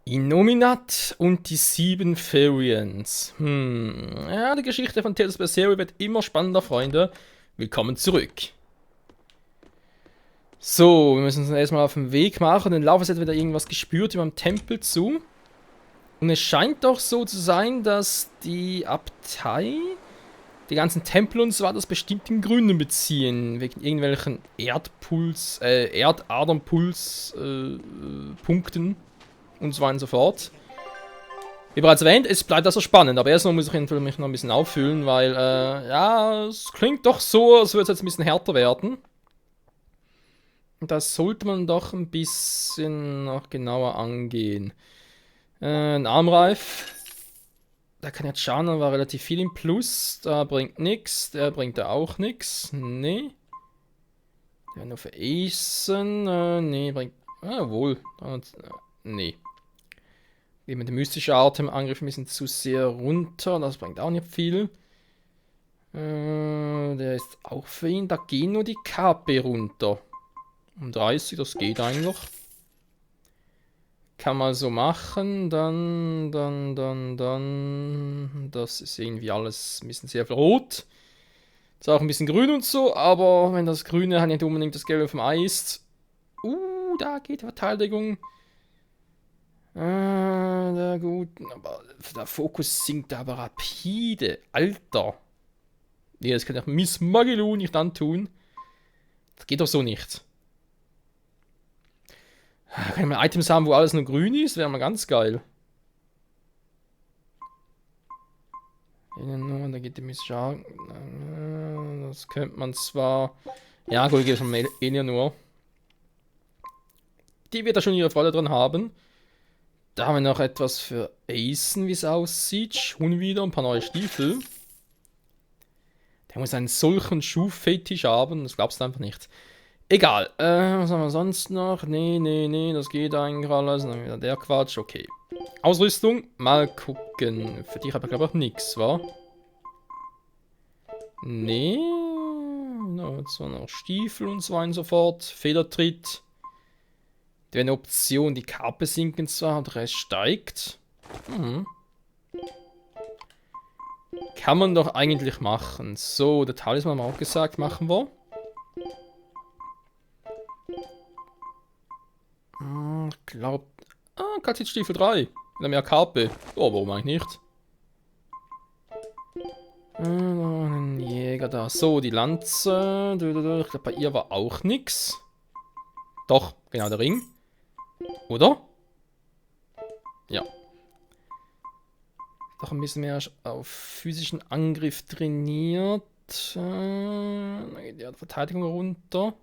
Innominat und die 7 Feriens. Ja, die Geschichte von Tales Berseria wird immer spannender, Freunde. Willkommen zurück. So, wir müssen uns erstmal auf den Weg machen. Den Laufers hat wieder irgendwas gespürt über dem Tempel zu. Und es scheint doch so zu sein, dass die Abtei, die ganzen Tempel und so weiter, das bestimmten Gründen beziehen. Wegen irgendwelchen Erdadernpuls-Punkten und so weiter und so fort. Wie bereits erwähnt, es bleibt also spannend, aber erstmal muss ich mich noch ein bisschen auffüllen, weil, ja, es klingt doch so, als würde es jetzt ein bisschen härter werden. Und das sollte man doch ein bisschen noch genauer angehen. Ein Armreif. Da kann jetzt schauen, da war relativ viel im Plus. Da bringt nichts. Der bringt da auch nichts. Nee. Der nur für Eisen. Nee, bringt. Wohl. Nee. Gehen wir den mystischen Atemangriff ein bisschen zu sehr runter. Das bringt auch nicht viel. Der ist auch für ihn. Da gehen nur die KP runter. Um 30, das geht eigentlich. Kann man so machen. Dann. Das ist irgendwie alles ein bisschen sehr viel rot. Ist auch ein bisschen grün und so. Aber wenn das Grüne halt nicht unbedingt das Gelbe vom Ei ist. Da geht die Verteidigung. Da gut. Aber der Fokus sinkt aber rapide. Alter. Nee, das kann ich Miss Magilu nicht antun. Das geht doch so nicht. Kann ich mal Items haben, wo alles nur grün ist? Wäre mal ganz geil. Da geht die Miss Shark. Das könnte man zwar. Ja, gut, geht es um nur. Die wird da schon ihre Freude dran haben. Da haben wir noch etwas für Aisen, wie es aussieht. Schon wieder ein paar neue Stiefel. Der muss einen solchen Schuhfetisch haben, das glaubst du einfach nicht. Egal, was haben wir sonst noch? Nee, das geht eigentlich alles. Dann wieder der Quatsch, okay. Ausrüstung, mal gucken. Für dich habe ich glaube ich auch nichts, wa? Nee. So noch Stiefel und so weiter und so fort. Federtritt. Die wäre eine Option, die Kappe sinken zwar, der Rest steigt. Kann man doch eigentlich machen. So, der Talisman haben wir auch gesagt, machen wir. Ich glaube. Kalzitstiefel 3. Wieder mehr Kappe. Oh, warum eigentlich nicht? Ein Jäger da. So, die Lanze. Ich glaube, bei ihr war auch nichts. Doch, genau der Ring. Oder? Ja. Doch ein bisschen mehr auf physischen Angriff trainiert. Dann geht die Verteidigung runter.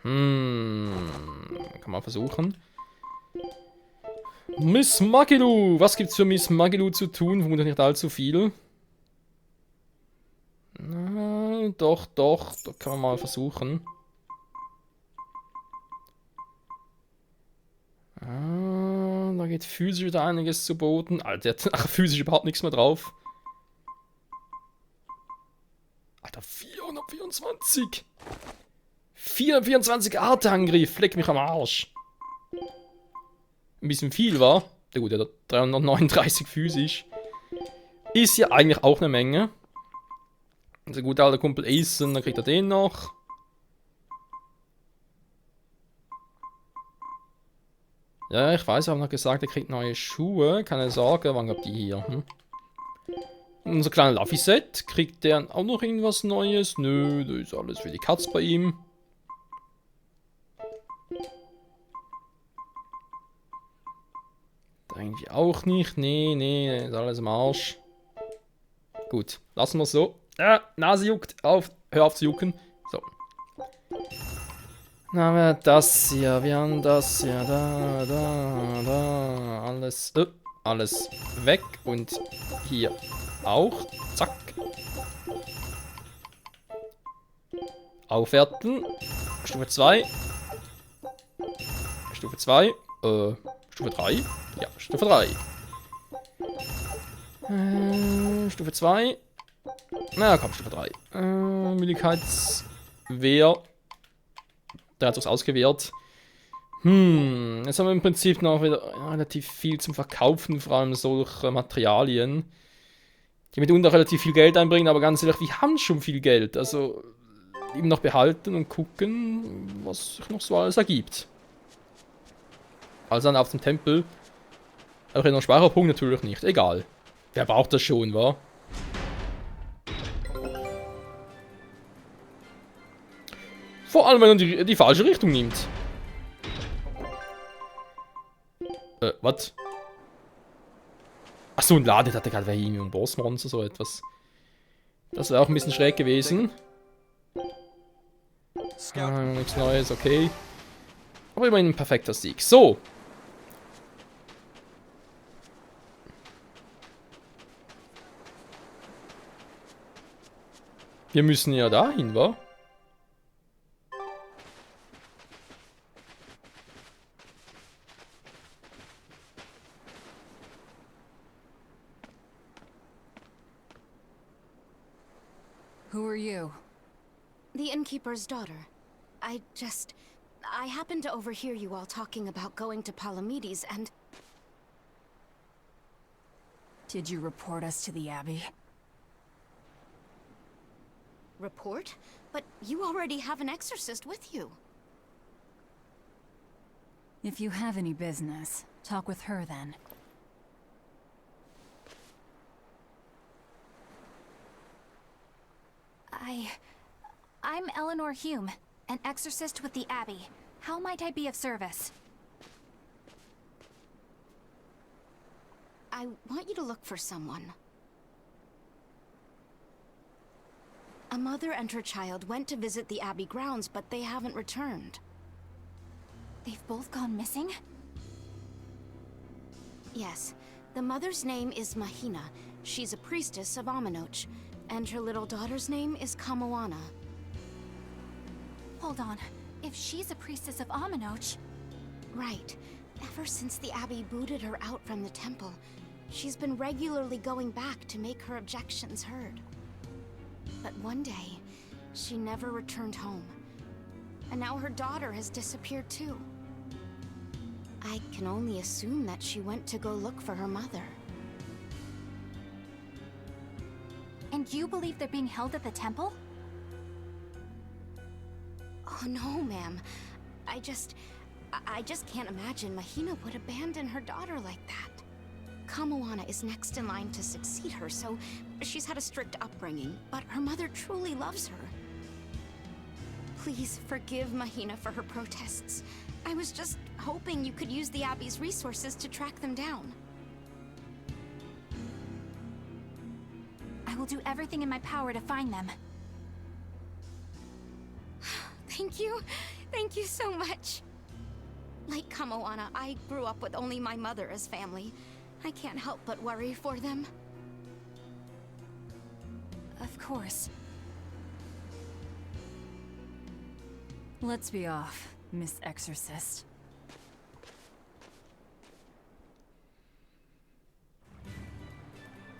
Kann man versuchen. Miss Magilu! Was gibt's für Miss Magilu zu tun? Vermutlich nicht allzu viel. Doch, da kann man mal versuchen. Da geht physisch wieder einiges zu Boden. Alter, der hat physisch überhaupt nichts mehr drauf. Alter, 424! 424 Arteangriff, leck mich am Arsch. Ein bisschen viel, war. Ja gut, der hat 339 physisch. Ist ja eigentlich auch eine Menge. Unser guter alter Kumpel Aisen, dann kriegt er den noch. Ja, ich weiß, ich habe noch gesagt, er kriegt neue Schuhe. Keine Sorge, wann habt ihr hier? Unser kleiner Luffy-Set, kriegt der auch noch irgendwas Neues? Nö, das ist alles für die Katz bei ihm. Eigentlich auch nicht. Nee, ist alles im Arsch. Gut, lassen wir es so. Nase juckt. Hör auf zu jucken. So. Dann haben wir das hier. Wir haben das hier. Da. Alles weg. Und hier auch. Zack. Aufwerten. Stufe 2. Stufe 2. Stufe 3? Ja, Stufe 3. Stufe 2. Na komm, Stufe 3. Müdigkeits wer. Der hat es ausgewählt. Jetzt haben wir im Prinzip noch wieder relativ viel zum Verkaufen, vor allem solche Materialien, die mitunter relativ viel Geld einbringen, aber ganz ehrlich, wir haben schon viel Geld. Also eben noch behalten und gucken, was sich noch so alles ergibt. Also dann auf dem Tempel. Auch noch Speicherpunkt natürlich nicht. Egal. Wer braucht das schon, wa? Vor allem, wenn er die falsche Richtung nimmt. Was? Achso, ein Laden hatte gerade irgendwie ein Bossmonster, so etwas. Das wäre auch ein bisschen schräg gewesen. Nichts Neues, okay. Aber immerhin ein perfekter Sieg. So. Wir müssen ja dahin, wa? Who are you? The innkeeper's daughter. I happened to overhear you all talking about going to Palamedes and... Did you report us to the Abbey? Report? But you already have an exorcist with you. If you have any business, talk with her then. I'm Eleanor Hume, an exorcist with the Abbey. How might I be of service? I want you to look for someone. A mother and her child went to visit the Abbey grounds, but they haven't returned. They've both gone missing? Yes. The mother's name is Mahina. She's a priestess of Aminoch. And her little daughter's name is Kamoana. Hold on. If she's a priestess of Aminoch... Right. Ever since the Abbey booted her out from the temple, she's been regularly going back to make her objections heard. But one day, she never returned home. And now her daughter has disappeared too. I can only assume that she went to go look for her mother. And you believe they're being held at the temple? Oh no, ma'am. I just can't imagine Mahina would abandon her daughter like that. Kamoana is next in line to succeed her, so she's had a strict upbringing, but her mother truly loves her. Please forgive Mahina for her protests. I was just hoping you could use the Abbey's resources to track them down. I will do everything in my power to find them. Thank you. Thank you so much. Like Kamoana, I grew up with only my mother as family. I can't help but worry for them. Of course. Let's be off, Miss Exorcist.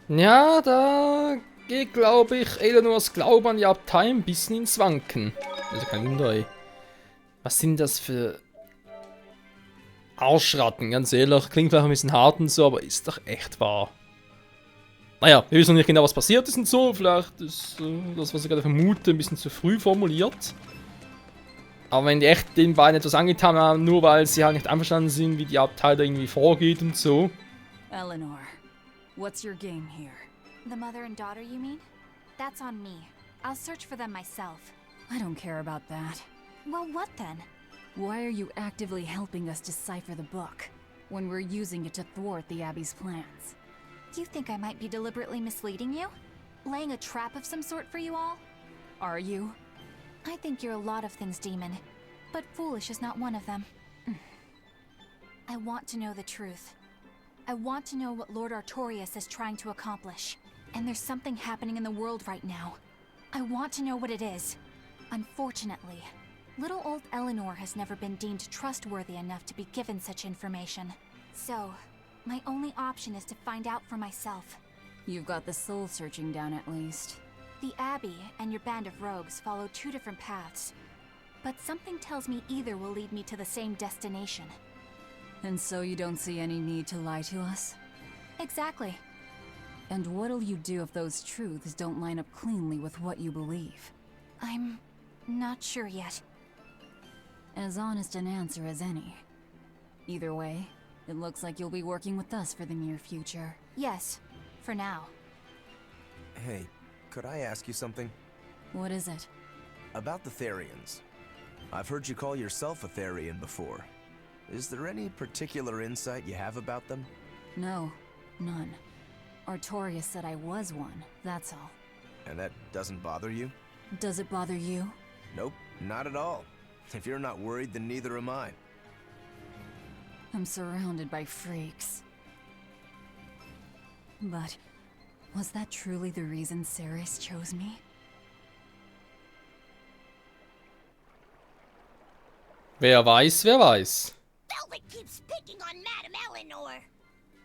Ja, da geht, glaube ich, Eleanors Glaube an die Abtei ein bisschen ins Wanken. Also kein Wunder, ey. Was sind das für Arschratten, ganz ehrlich. Klingt vielleicht ein bisschen hart und so, aber ist doch echt wahr. Naja, wir wissen noch nicht genau, was passiert ist und so. Vielleicht ist das, was ich gerade vermute, ein bisschen zu früh formuliert. Aber wenn die echt den beiden etwas angetan haben, nur weil sie halt nicht einverstanden sind, wie die Abtei da irgendwie vorgeht und so. Eleanor, what's your game here? The mother and daughter, you mean? That's on me. I'll search for them myself. I don't care about that. Well, what then? Why are you actively helping us decipher the book, when we're using it to thwart the Abbey's plans? You think I might be deliberately misleading you? Laying a trap of some sort for you all? Are you? I think you're a lot of things, Demon. But foolish is not one of them. I want to know the truth. I want to know what Lord Artorias is trying to accomplish. And there's something happening in the world right now. I want to know what it is. Unfortunately, little old Eleanor has never been deemed trustworthy enough to be given such information. So, my only option is to find out for myself. You've got the soul searching down at least. The Abbey and your band of rogues follow two different paths. But something tells me either will lead me to the same destination. And so you don't see any need to lie to us? Exactly. And what'll you do if those truths don't line up cleanly with what you believe? I'm not sure yet. As honest an answer as any. Either way, it looks like you'll be working with us for the near future. Yes, for now. Hey, could I ask you something? What is it? About the Therians. I've heard you call yourself a Therian before. Is there any particular insight you have about them? No, none. Artorias said I was one, that's all. And that doesn't bother you? Does it bother you? Nope, not at all. If you're not worried, then neither am I. I'm surrounded by freaks. But was that truly the reason Ceres chose me? Wer weiß, wer weiß. Velvet keeps picking on Madame Eleanor.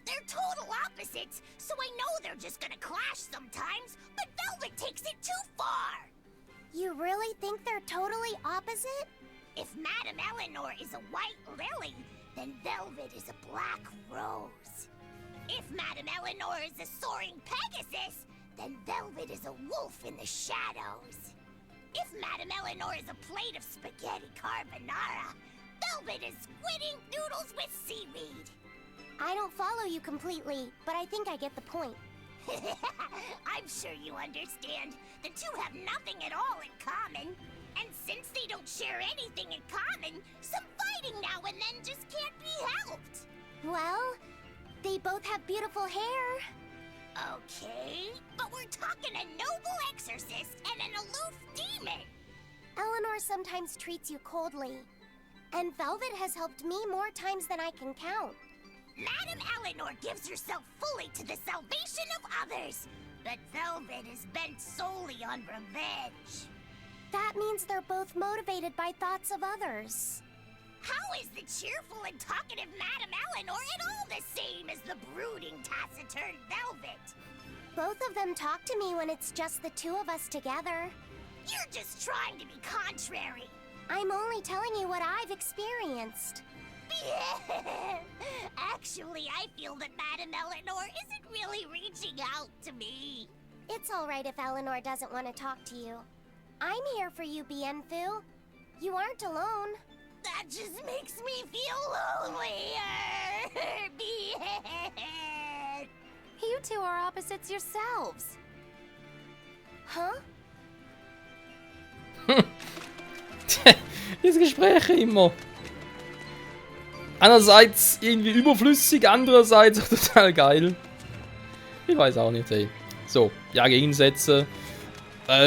They're total opposites, so I know they're just gonna clash sometimes, but Velvet takes it too far. You really think they're totally opposite? If Madame Eleanor is a white lily, then Velvet is a black rose. If Madame Eleanor is a soaring Pegasus, then Velvet is a wolf in the shadows. If Madame Eleanor is a plate of spaghetti carbonara, Velvet is squidding noodles with seaweed. I don't follow you completely, but I think I get the point. I'm sure you understand. The two have nothing at all in common. And since they don't share anything in common, some fighting now and then just can't be helped. Well, they both have beautiful hair. Okay, but we're talking a noble exorcist and an aloof demon. Eleanor sometimes treats you coldly. And Velvet has helped me more times than I can count. Madame Eleanor gives herself fully to the salvation of others, but Velvet is bent solely on revenge. That means they're both motivated by thoughts of others. How is the cheerful and talkative Madame Eleanor at all the same as the brooding, taciturn Velvet? Both of them talk to me when it's just the two of us together. You're just trying to be contrary. I'm only telling you what I've experienced. Actually, I feel that Madame Eleanor isn't really reaching out to me. It's all right if Eleanor doesn't want to talk to you. I'm here for you, Bienfu. You aren't alone. That just makes me feel lonelier. You two are opposites yourselves. Huh? Diese Gespräche immer. Einerseits irgendwie überflüssig, andererseits auch total geil. Ich weiß auch nicht, ey. So, ja, Gegensätze.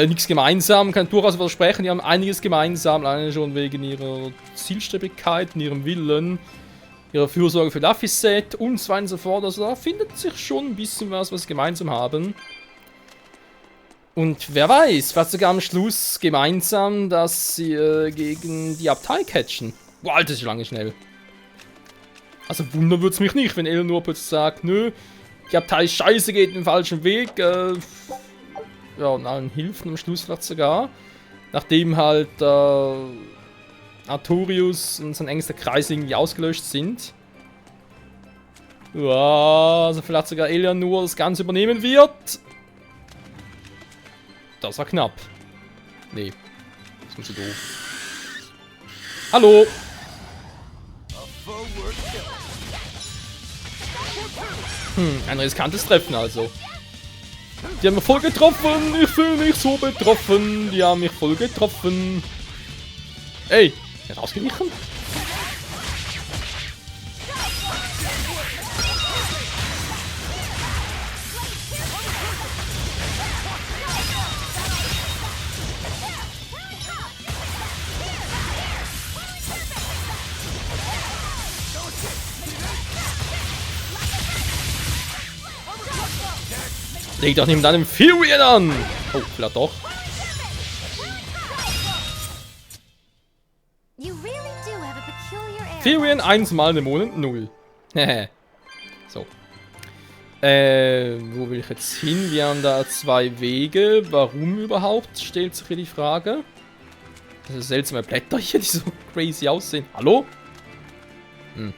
Nichts gemeinsam, kann durchaus versprechen, die haben einiges gemeinsam, alleine schon wegen ihrer Zielstrebigkeit, ihrem Willen, ihrer Fürsorge für Laphicet und so weiter und so fort. Also da findet sich schon ein bisschen was sie gemeinsam haben. Und wer weiß, vielleicht sogar am Schluss gemeinsam, dass sie gegen die Abtei catchen. Wow, Alter, ist lange schnell. Also wundern würde es mich nicht, wenn Eleanor plötzlich sagt, nö, die Abtei Scheiße geht den falschen Weg. Ja, und allen Hilfen am Schluss vielleicht sogar. Nachdem halt Artorius und sein engster Kreis irgendwie ausgelöscht sind. Ja, also vielleicht sogar Eleanor das Ganze übernehmen wird. Das war knapp. Nee, das ist mir zu doof. Hallo! Ein riskantes Treffen also. Die haben mich voll getroffen, ich fühle mich so betroffen. Die haben mich voll getroffen. Ey, rausgewichen? Leg doch nicht mit einem Furion an! Oh, vielleicht doch. Furion 1 mal Dämonen 0. So. Wo will ich jetzt hin? Wir haben da 2 Wege. Warum überhaupt? Stellt sich hier die Frage. Das sind seltsame Blätter hier, die so crazy aussehen. Hallo? Hm.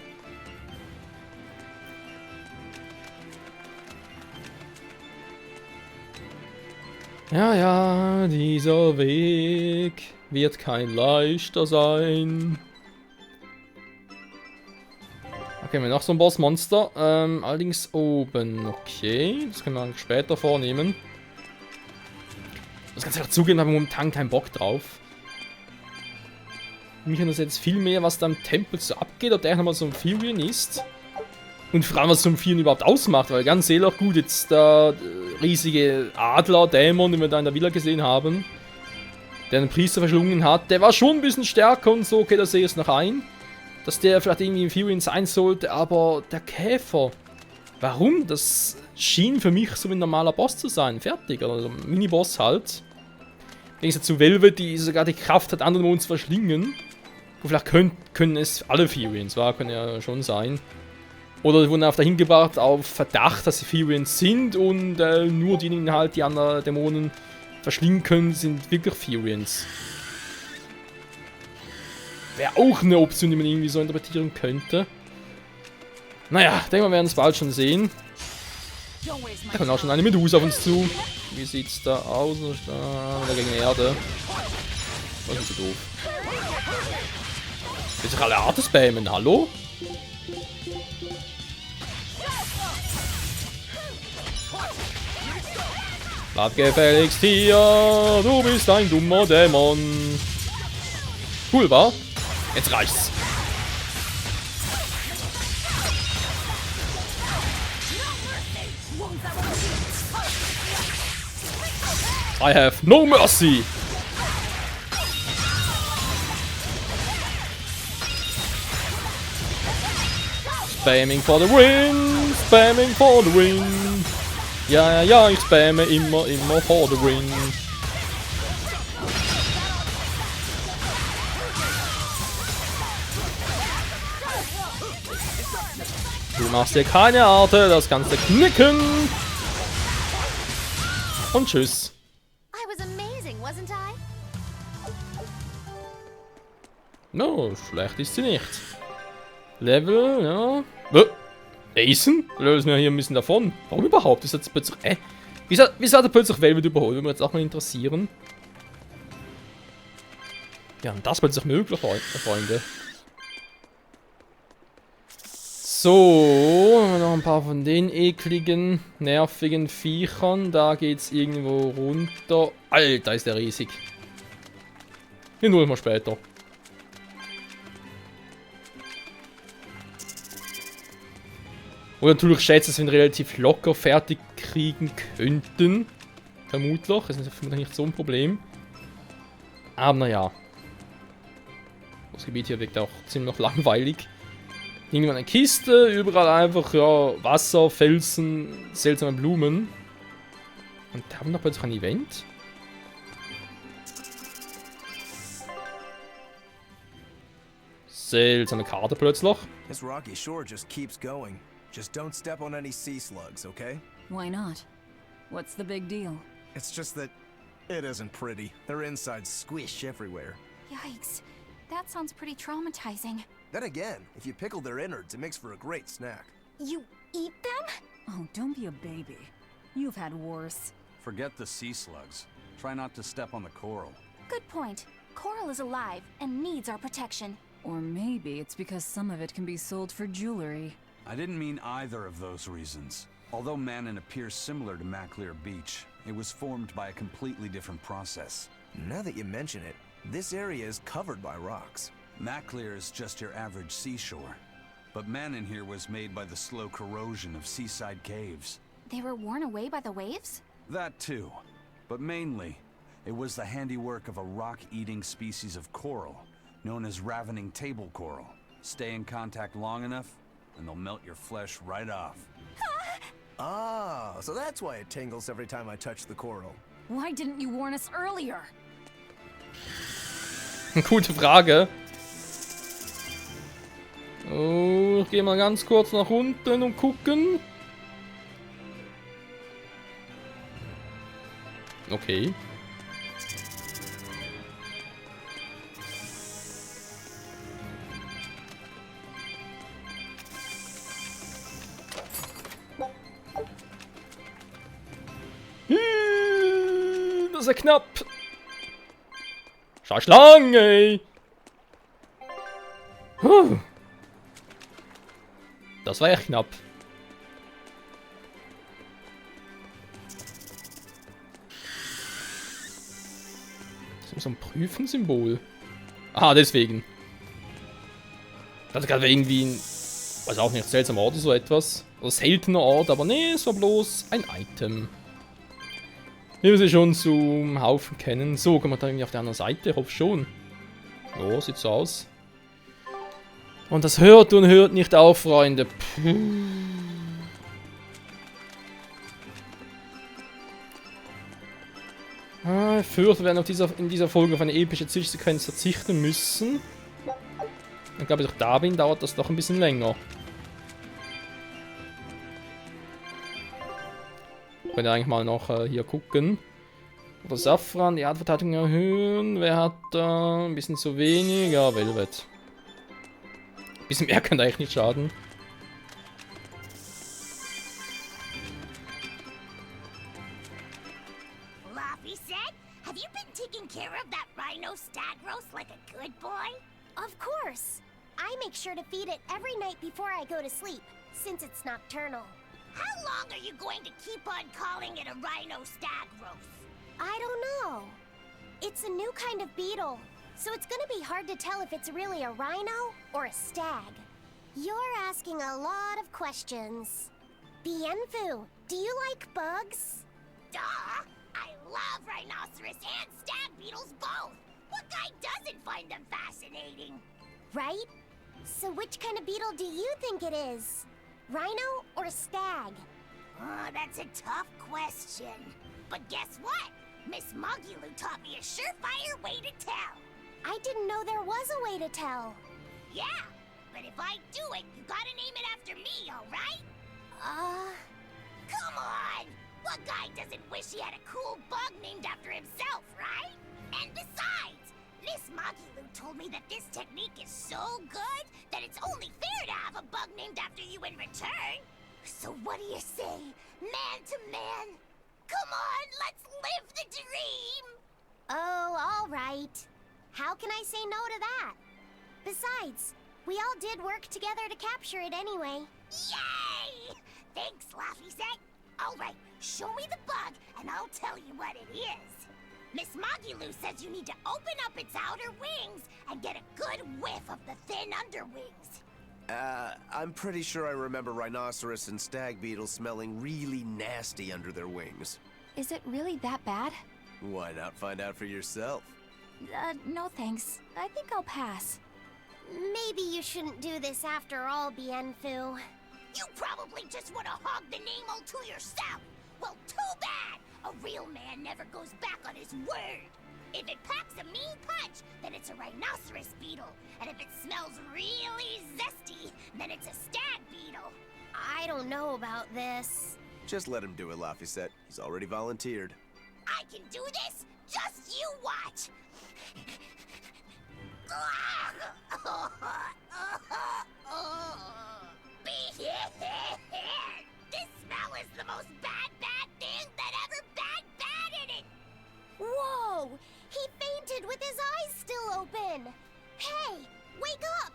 Ja, ja, dieser Weg wird kein leichter sein. Okay, wir haben noch so ein Bossmonster. Allerdings oben. Okay, das können wir dann später vornehmen. Das kannst du einfach zugeben, habe momentan keinen Bock drauf. Mich interessiert jetzt viel mehr, was da im Tempel so abgeht, ob der nochmal so ein Furion ist. Und vor allem, was so ein Furion überhaupt ausmacht, weil ganz ehrlich, gut, jetzt der riesige Adler-Dämon, den wir da in der Villa gesehen haben, der einen Priester verschlungen hat, der war schon ein bisschen stärker und so, okay, da sehe ich es noch ein. Dass der vielleicht irgendwie ein Furion sein sollte, aber der Käfer, warum? Das schien für mich so ein normaler Boss zu sein, fertig, oder ein Mini-Boss halt. Im Gegensatz zu Velvet, die sogar die Kraft hat, andere Monster zu verschlingen. Und vielleicht können es alle Furions, können ja schon sein. Oder die wurden auf dahin gebracht auf Verdacht, dass sie Furions sind und nur diejenigen halt, die anderen Dämonen verschlingen können, sind wirklich Furions. Wäre auch eine Option, die man irgendwie so interpretieren könnte. Naja, denke mal, wir werden es bald schon sehen. Da kommt auch schon eine Medusa auf uns zu. Wie sieht's da aus? Da gegen Erde. Das ist so doof. Willst du alle Arten spammen? Hallo? Bleib gefälligst hier, du bist ein dummer Dämon. Cool, wa? Jetzt reicht's. I have no mercy. Spamming for the win, spamming for the win. Ja, ja, ja, ich spamme immer for the win. Du machst dir keine Arte, das kannst du knicken. Und tschüss. I was amazing, wasn't I? No, schlecht ist sie nicht. Level, ja. Jason? Lösen wir hier ein bisschen davon. Warum überhaupt? Ist jetzt plötzlich. Wieso hat er plötzlich Velvet überholt? Würde mich jetzt auch mal interessieren. Ja, und das plötzlich möglich, Freunde. So, haben wir noch ein paar von den ekligen, nervigen Viechern. Da geht's irgendwo runter. Alter, ist der riesig. Den holen wir später. Und natürlich schätze, dass wir ihn relativ locker fertig kriegen könnten. Vermutlich. Das ist vermutlich nicht so ein Problem. Aber naja. Das Gebiet hier wirkt auch ziemlich langweilig. Irgendwann eine Kiste, überall einfach, ja, Wasser, Felsen, seltsame Blumen. Und da haben wir noch plötzlich ein Event. Seltsame Karte plötzlich. This rocky shore just keeps going. Just don't step on any sea slugs, okay? Why not? What's the big deal? It's just that it isn't pretty. Their insides squish everywhere. Yikes. That sounds pretty traumatizing. Then again, if you pickle their innards, it makes for a great snack. You eat them? Oh, don't be a baby. You've had worse. Forget the sea slugs. Try not to step on the coral. Good point. Coral is alive and needs our protection. Or maybe it's because some of it can be sold for jewelry. I didn't mean either of those reasons. Although Manon appears similar to Maclear Beach, it was formed by a completely different process. Now that you mention it, this area is covered by rocks. Maclear is just your average seashore. But Manon here was made by the slow corrosion of seaside caves. They were worn away by the waves? That too. But mainly, it was the handiwork of a rock-eating species of coral, known as ravening table coral. Stay in contact long enough, and they'll melt your flesh right off. Ah, so that's why it tingles every time I touch the coral. Why didn't you warn us earlier? Gute Frage. Oh, ich gehe mal ganz kurz nach unten und gucken. Okay. Das ist ja knapp. Schau lang, ey. Das war echt knapp. Das ist so ein Prüfensymbol. Ah, deswegen. Das ist gerade irgendwie ein, weiß auch nicht, seltsamer Ort oder so etwas. Oder seltener Ort, aber nee, es war bloß ein Item. Wie wir sie schon zum Haufen kennen. So, kommen wir da irgendwie auf der anderen Seite? Ich hoffe schon. Oh, sieht so aus. Und das hört und hört nicht auf, Freunde. Puh. Ich fürchte, wir werden in dieser Folge auf eine epische Zwischensequenz verzichten müssen. Ich glaube, bis ich da bin, dauert das doch ein bisschen länger. Ich könnte eigentlich mal noch hier gucken. Oder Safran, die Artverteidigung erhöhen. Wer hat da ein bisschen zu wenig? Ja, Velvet. Ein bisschen mehr kann eigentlich nicht schaden. Have you been taking care of that rhino stag roast like a good boy? Of course. I make sure to feed it every night before I go to sleep, since it's nocturnal. How long are you going to keep on calling it a rhino stag roast? I don't know. It's a new kind of beetle, so it's gonna be hard to tell if it's really a rhino or a stag. You're asking a lot of questions. Bienfu, do you like bugs? Duh! I love rhinoceros and stag beetles both! What guy doesn't find them fascinating? Right? So which kind of beetle do you think it is? Rhino or stag? Oh, that's a tough question. But guess what? Miss Mogulu taught me a surefire way to tell. I didn't know there was a way to tell. Yeah, but if I do it, you gotta name it after me, alright? Come on! What guy doesn't wish he had a cool bug named after himself, right? And besides, Miss Mogulu told me that this technique is so good that it's only fair to have a bug named after you in return. So what do you say, man to man? Come on, let's live the dream! Oh, all right. How can I say no to that? Besides, we all did work together to capture it anyway. Yay! Thanks, Laffy-Set. All right, show me the bug, and I'll tell you what it is. Miss Mogulu says you need to open up its outer wings and get a good whiff of the thin underwings. I'm pretty sure I remember rhinoceros and stag beetles smelling really nasty under their wings. Is it really that bad? Why not find out for yourself? No thanks. I think I'll pass. Maybe you shouldn't do this after all, Bienfu. You probably just want to hog the name all to yourself. Well, too bad. A real man never goes back on his word. If it packs a mean punch, then it's a rhinoceros beetle. And if it smells really zesty, then it's a stag beetle. I don't know about this. Just let him do it, Laffy-Set. He's already volunteered. I can do this. Just you watch. This smell is the most bad thing that ever bad in it. Whoa! He fainted with his eyes still open. Hey, wake up!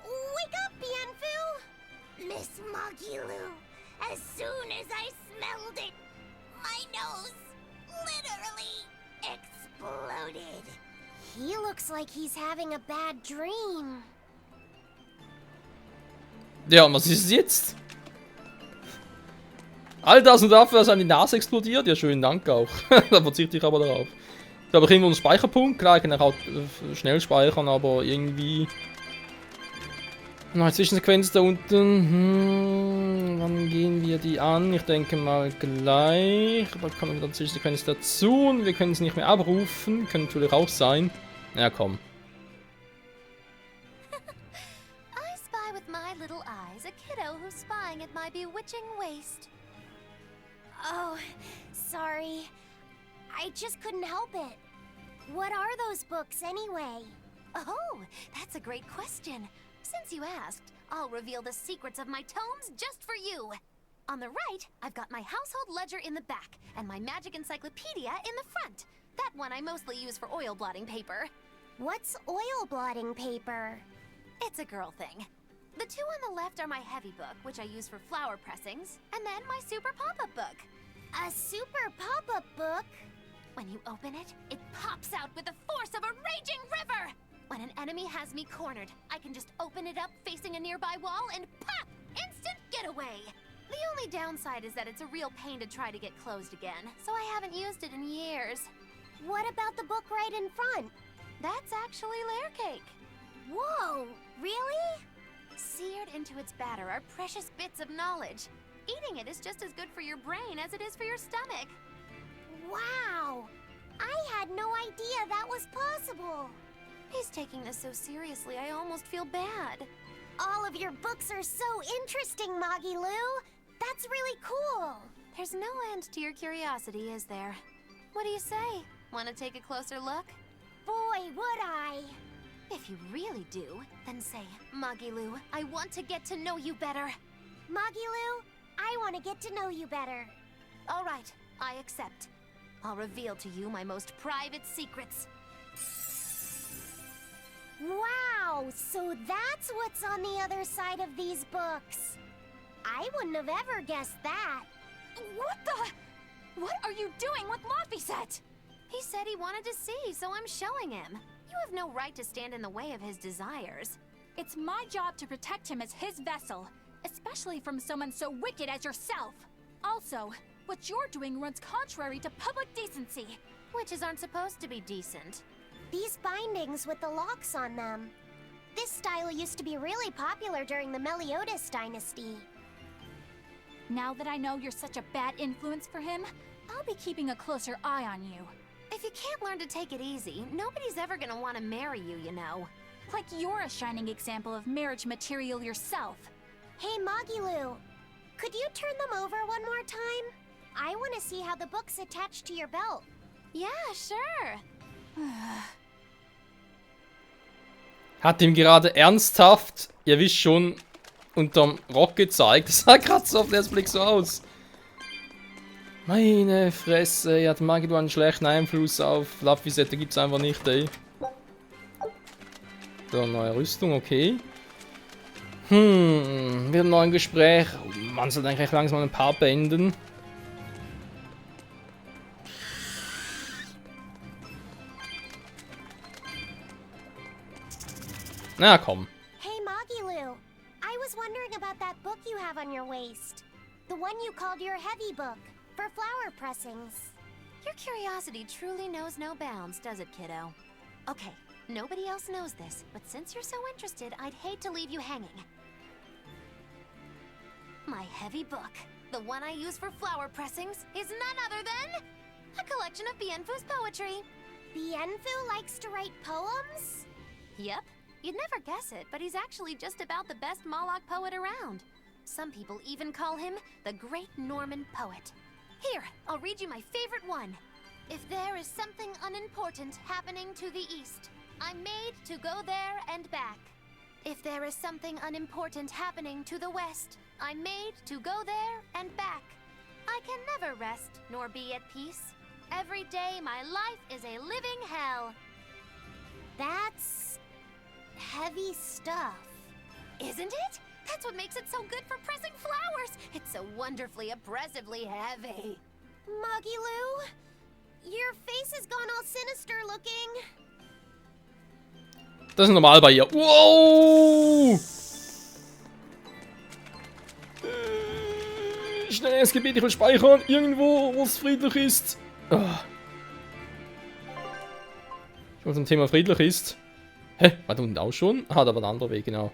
Wake up, Bienfu! Miss Mogulu, as soon as I smelled it, my nose literally exploded. He looks like he's having a bad dream. Ja, und was ist es jetzt? All das und dafür, dass an die Nase explodiert? Ja, schönen Dank auch. Da verzichte ich aber darauf. Ich habe irgendwo einen Speicherpunkt. Klar, ich kann auch schnell speichern, aber irgendwie... Noch eine Zwischensequenz da unten. Wann gehen wir die an? Ich denke mal gleich. Da kommt wieder eine Zwischensequenz dazu und wir können es nicht mehr abrufen. Könnte natürlich auch sein. Ja, komm. I spy with my little eyes a kiddo who's spying at my bewitching waist. Oh, sorry. I just couldn't help it. What are those books anyway? Oh, that's a great question. Since you asked, I'll reveal the secrets of my tomes just for you. On the right, I've got my household ledger in the back, and my magic encyclopedia in the front. That one I mostly use for oil blotting paper. What's oil blotting paper? It's a girl thing. The two on the left are my heavy book, which I use for flower pressings, and then my super pop-up book. A super pop-up book? When you open it, it pops out with the force of a raging river! When an enemy has me cornered, I can just open it up facing a nearby wall and pop! Instant getaway! The only downside is that it's a real pain to try to get closed again, so I haven't used it in years. What about the book right in front? That's actually layer cake. Whoa, really? Seared into its batter are precious bits of knowledge. Eating it is just as good for your brain as it is for your stomach. Wow! I had no idea that was possible. He's taking this so seriously, I almost feel bad. All of your books are so interesting, Magilu. That's really cool. There's no end to your curiosity, is there? What do you say? Want to take a closer look? Boy, would I. If you really do, then say, Magilu, I want to get to know you better. Magilu, I want to get to know you better. All right, I accept. I'll reveal to you my most private secrets. Wow, so that's what's on the other side of these books. I wouldn't have ever guessed that. What the? What are you doing with Laphicet? He said he wanted to see, so I'm showing him. You have no right to stand in the way of his desires. It's my job to protect him as his vessel, especially from someone so wicked as yourself. Also, what you're doing runs contrary to public decency. Witches aren't supposed to be decent. These bindings with the locks on them. This style used to be really popular during the Meliodas dynasty. Now that I know you're such a bad influence for him, I'll be keeping a closer eye on you. If you can't learn to take it easy, nobody's ever gonna want to marry you, you know. Like you're a shining example of marriage material yourself. Hey, Magilu, could you turn them over one more time? I want to see how the book's attached to your belt. Yeah, sure. Hat ihm gerade ernsthaft, ihr wisst schon, unterm Rock gezeigt. Das sah gerade so auf den ersten Blick so aus. Meine Fresse, hat Magilu einen schlechten Einfluss auf Laphicet, da gibt's einfach nicht, ey. So, neue Rüstung, okay. Wieder ein neues Gespräch. Man sollte eigentlich langsam ein paar beenden. Na komm. Hey, Magilu, I was wondering about that book you have on your waist. The one you called your heavy book, for flower pressings. Your curiosity truly knows no bounds, does it, kiddo? Okay, nobody else knows this, but since you're so interested, I'd hate to leave you hanging. My heavy book, the one I use for flower pressings, is none other than a collection of Bienfu's poetry. Bienfu likes to write poems? Yep. You'd never guess it, but he's actually just about the best Moloch poet around. Some people even call him the Great Norman Poet. Here, I'll read you my favorite one. If there is something unimportant happening to the east, I'm made to go there and back. If there is something unimportant happening to the west, I'm made to go there and back. I can never rest nor be at peace. Every day my life is a living hell. That's heavy stuff. Isn't it? That's what makes it so good for pressing flowers. It's so wonderfully oppressively heavy. Magilu, your face has gone all sinister looking. Das ist normal bei ihr. Wow! Schnell ins Gebiet, ich will speichern. Irgendwo, wo es friedlich ist. Oh. Ich zum Thema friedlich ist. Hä? War da unten auch schon? Ah, da war der andere Weg, genau.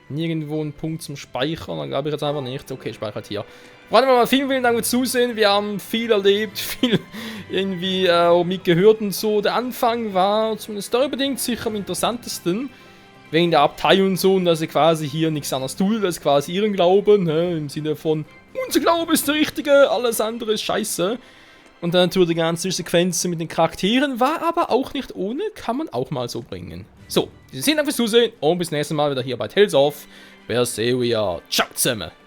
Nirgendwo ein Punkt zum Speichern, dann glaube ich jetzt einfach nicht. Okay, speichert hier. Freunde, mal vielen Dank fürs Zusehen. Wir haben viel erlebt, viel irgendwie auch mitgehört und so. Der Anfang war zumindest storybedingt sicher am interessantesten. Wegen der Abtei und so, und dass sie quasi hier nichts anderes tut, als quasi ihren Glauben. Im Sinne von, unser Glaube ist der richtige, alles andere ist scheiße. Und dann natürlich die ganze Sequenz mit den Charakteren, war aber auch nicht ohne, kann man auch mal so bringen. So, vielen Dank fürs Zusehen und bis nächstes Mal wieder hier bei Tales of Berseria. Ciao zusammen!